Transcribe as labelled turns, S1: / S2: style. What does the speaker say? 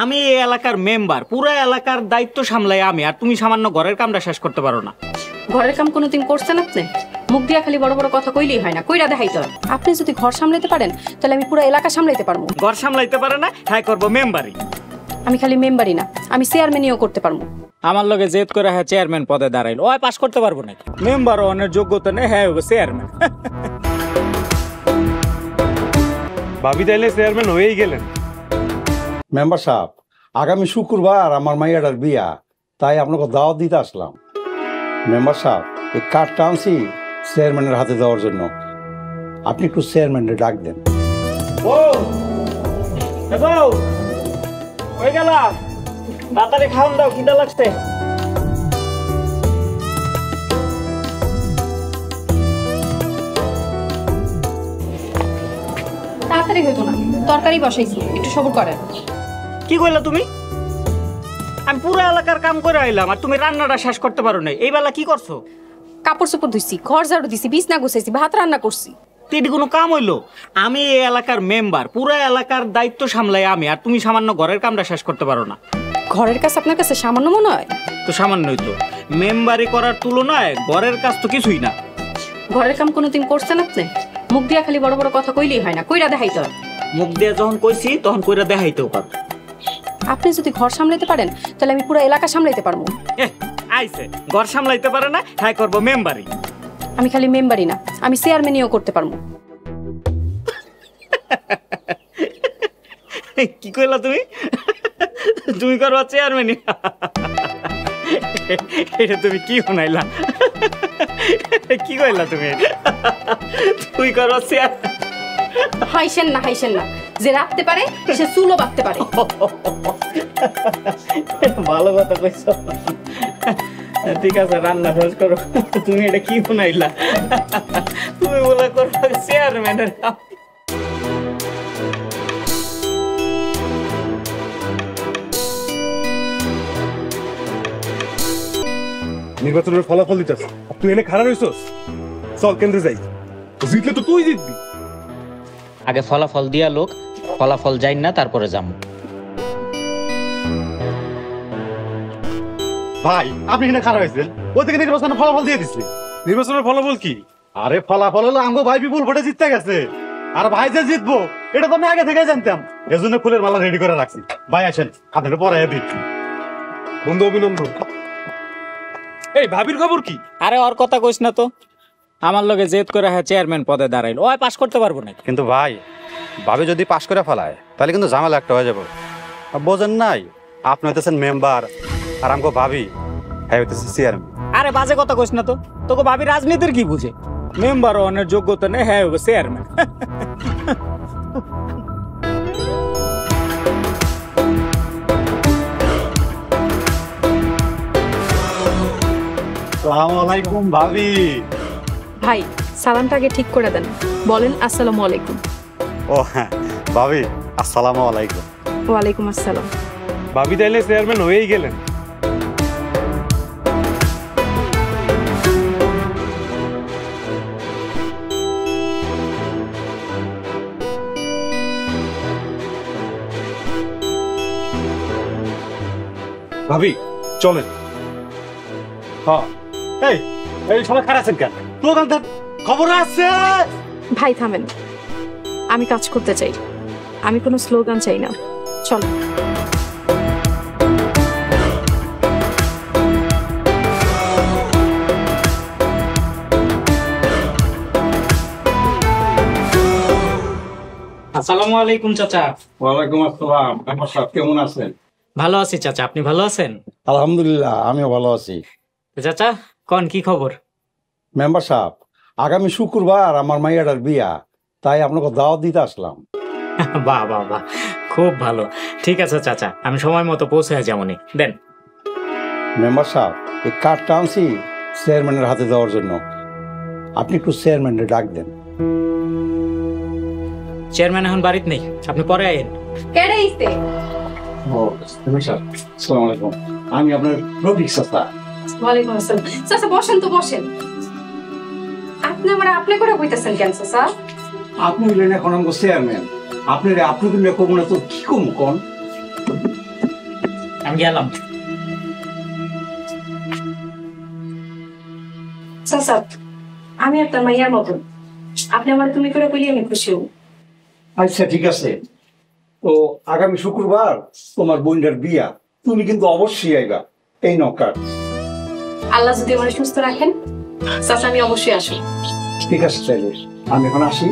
S1: আমি এই এলাকার মেম্বার, পুরো এলাকার দায়িত্ব সামলাই আমি, আর তুমি সামান্য ঘরের কামটা শেষ করতে পারো না।
S2: ঘরের কাম কোনোদিন করছেন আপনি? মুখ দিয়া খালি বড় বড় কথা কইলেই হয় না, কইরা দেখাইতে হয়। আপনি যদি ঘর সামলাইতে পারেন তাহলে আমি পুরো এলাকা সামলাইতে পারবো।
S1: ঘর সামলাইতে পারে না, হ্যাঁ করবো মেম্বারই।
S2: আমি খালি মেম্বারই না, আমি চেয়ারম্যানও করতে পারবো।
S1: আমার লগে জেদ করে হ্যাঁ চেয়ারম্যান পদে দাঁড়াইল, ওই পাস করতে পারবো না। মেম্বার অনেক যোগ্যতা নেই, হ্যাঁ চেয়ারম্যান।
S3: ভাবি তাইলে চেয়ারম্যান হয়েই গেলেন।
S4: মেম্বার সাহেব, আগামী শুক্রবার আমার মাইয়াটার বিয়া, তাই আপনাকে দাওয়াত দিতে আসলাম। মেম্বার সাহেব, এই কার্ডটা আনছি চেয়ারম্যানের হাতে দেওয়ার জন্য, আপনি একটু চেয়ারম্যানের ডাক দেন।
S1: হয়ে গেলাম, তাড়াতাড়ি খাওয়ান দাও, খিদা লাগছে।
S2: তাড়াতাড়ি হইতো না, তরকারি বসাইছি, একটু সবুর করেন।
S1: কি কইলা তুমি? আমি পুরো এলাকার কাম করে আইলাম আর তুমি রান্নাটা শেষ করতে পারো নাই। এই বেলা কি করছো?
S2: কাপড় চোপড় ধুইছি, ঘর ঝাড়ু দিছি, বিছনা গুছাইছি, ভাত রান্না করছি।
S1: এটি কোনো কাম হইলো? আমি এই এলাকার মেম্বার, পুরো এলাকার দায়িত্ব সামলাই আমি, আর তুমি সামান্য ঘরের কামটা শেষ করতে পারো না।
S2: ঘরের কাজ আপনার কাছে সামান্য মনে হয়?
S1: তো সামান্যই তো, মেম্বারি করার তুলনায় ঘরের কাজ তো কিছুই না।
S2: ঘরের কাম কোনোদিন করছেন আপনি? মুখ দিয়া খালি বড় বড় কথা কইলেই হয় না, কইরা দেখাইতে হয়।
S1: মুখ দিয়ে যখন কইছি তখন কইরা দেখাইতেও পারো।
S2: আপনি যদি ঘর সামলাইতে পারেন তাহলে আমি পুরো এলাকা সামলাইতে পারবো।
S1: আইছে, ঘর সামলাইতে পারে না, হ্যাঁ করবো মেম্বারি।
S2: আমি খালি মেম্বারই না, আমি চেয়ারম্যানও করতে পারবো।
S1: কি কইলা তুমি? তুমি করবা চেয়ারম্যান? এটা তুমি কি শোনাইলা? কি কইলা তুমি? তুই করবা চেয়ার?
S2: হাইছেন না, হাইছেন না, যে রাখতে পারে সে চুলো বাঁধতে পারে।
S1: ভালো কথা কইছো। ঠিক আছে, রান্না শেষ করো। তুমি এটা কি শোনাইলা? তুমি বলে করবা চেয়ারম্যানের কাম।
S3: নির্বাচনের ফলাফল দিতেছ, তুই এনে খারাপ হইছস। চল কেন্দ্রে যাই, জিতলে তো তুই জিতবি।
S1: আগে ফলাফল দিয়া লোক, ফলাফল যাই না তারপরে যাম।
S5: ভাই আপনি এখানে খারাপ হয়েছেন, ওই থেকে নির্বাচনের ফলাফল দিয়ে দিচ্ছি।
S3: নির্বাচনের ফলাফল কি?
S5: আরে ফলাফল হলো আমগো ভাই বিপুল ভোটে জিততে গেছে, আর ভাই যে জিতবো এটা তো আমি আগে থেকে জানতাম, এজন্য ফুলের মালা রেডি করে রাখছি। ভাই আসেন, আপনাদের পরে দিচ্ছি।
S3: বন্ধু অভিনন্দন। এই ভাবির খবর কি?
S1: আরে ওর কথা কইস না তো, আমার লগে জেদ করে হ্যাঁ চেয়ারম্যান পদে দাঁড়াইল, ওই পাস করতে পারবো না।
S5: কিন্তু ভাই ভাবি যদি পাশ করে ফেলায় তাহলে কিন্তু ঝামেলা একটা হয়ে যাবে। বোঝেন নাই, আপনি হইতেছেন মেম্বার আর আমগো ভাবি হ্যাঁ হইতেছে চেয়ারম্যান।
S1: আরে বাজে কথা কইস না তো, তোকে ভাবি রাজনীতির কি বুঝে? মেম্বার অনেক যোগ্যতা নেই, হ্যাঁ চেয়ারম্যান।
S5: আসসালামু আলাইকুম ভাবি।
S2: ভাই সালামটা আগে ঠিক করে দেন, বলেন আসসালামু আলাইকুম।
S5: ও হ্যাঁ ভাবি, আসসালামু আলাইকুম।
S2: ওয়ালাইকুম আসসালাম।
S3: ভাবি তাইলে চেয়ারম্যান হয়েই গেলেন। ভাবি চলেন।
S5: হ্যাঁ এই এই সবাই খারাপ আছেন কেন? স্লোগান দেন, খবর আছে।
S2: ভাই থামেন, আমি কাজ করতে চাই, আমি কোনো স্লোগান চাই না। চলো।
S1: আসসালামু আলাইকুম চাচা।
S4: ওয়ালাইকুম আসসালাম। মেম্বার সাহেব কেমন আছেন?
S1: ভালো আছি চাচা, আপনি ভালো আছেন?
S4: আলহামদুলিল্লাহ, আমিও ভালো আছি।
S1: চাচা কোন কি খবর?
S4: মেম্বার সাহেব, আগামী শুক্রবার আমার মাইয়াটার বিয়া, তাই আপনাকে দাওয়াত দিতে আসলাম।
S1: বাহ বাহ বাহ, খুব ভালো। ঠিক আছে চাচা, আমি সময় মতো পৌঁছে যাবনি। দেন।
S4: মেম্বার সাহেব, এই কার্ডটা আনছি চেয়ারম্যানের হাতে দেওয়ার জন্য, আপনি একটু চেয়ারম্যানের ডাক দেন।
S1: চেয়ারম্যান এখন বাড়িতে নেই, আপনি পরে আইন।
S2: কেডে আইছে?
S4: আসসালামু আলাইকুম, আমি আপনার রফিক চাচা।
S2: ওয়ালাইকুম আসসালাম। চাচা বসেন তো, বসেন। আপনি আমার আপনি করে কইতাছেন কেন চাচা?
S4: আপনি হইলেন এখন আমাকে চেয়ারম্যান, আপনার আপনি করবো না তো কি কম কোন?
S1: আমি গেলাম।
S2: চাচা, আমি আপনার মাইয়ার মতন, আপনি আমার তুমি করে কইলে আমি খুশি হব।
S4: আচ্ছা ঠিক আছে, তো আগামী শুক্রবার তোমার বোনটার বিয়া, তুমি কিন্তু অবশ্যই আইবা। এই নকার।
S2: আল্লাহ যদি আমার সুস্থ রাখেন চাচা, আমি অবশ্যই আসবো।
S4: ঠিক আছে তাইলে আমি এখন আসি।